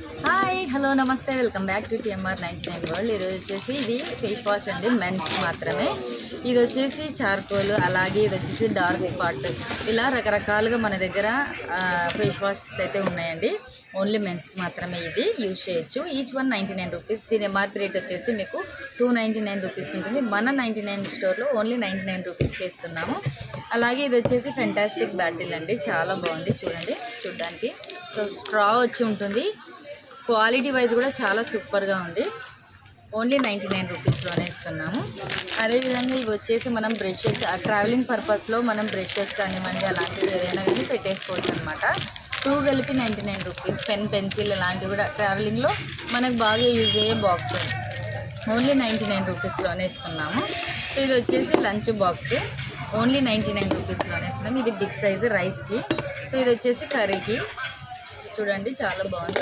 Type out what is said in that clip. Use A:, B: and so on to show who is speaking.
A: Hi hello నమస్తే welcome back to TMR 99 world. ఈరోజు వచ్చేసి ఇది ఫేస్ వాష్ అండి, మెన్స్ మాత్రమే. ఇది వచ్చేసి చార్కోల్, అలాగే ఇది వచ్చేసి డార్క్ స్పాట్, ఇలా రకరకాలుగా మన దగ్గర ఫేస్ వాష్ అయితే ఉన్నాయండి. ఓన్లీ మెన్స్కి మాత్రమే ఇది యూజ్ చేయొచ్చు. Each one 99 rupees. దీని MRP రేట్ వచ్చేసి మీకు 299 రూపీస్ ఉంటుంది. మన 99 స్టోర్లో ఓన్లీ 99 రూపీస్కి ఇస్తున్నాము. అలాగే ఇది వచ్చేసి ఫెంటాస్టిక్ బ్యాటిల్ అండి, చాలా బాగుంది చూడండి చూడడానికి. సో స్ట్రా వచ్చి ఉంటుంది, క్వాలిటీ వైజ్ కూడా చాలా సూపర్గా ఉంది. ఓన్లీ 99 రూపీస్లోనే ఇస్తున్నాము. అదేవిధంగా ఇవి వచ్చేసి మనం బ్రషెస్, ట్రావెలింగ్ పర్పస్లో మనం బ్రషెస్ కానివ్వండి అలాంటివి ఏదైనా కానీ పెట్టేసుకోవచ్చు అనమాట. 2 కలిపి 99 రూపీస్. పెన్, పెన్సిల్ అలాంటివి కూడా ట్రావెలింగ్లో మనకు బాగా యూజ్ అయ్యే బాక్స్ ఓన్లీ 99 రూపీస్లోనే ఇస్తున్నాము. సో ఇది వచ్చేసి లంచ్ బాక్స్, ఓన్లీ 99 రూపీస్లోనే ఇస్తున్నాము. ఇది బిగ్ సైజు రైస్కి. సో ఇది వచ్చేసి కర్రీకి చూడండి చాలా బాగుంది.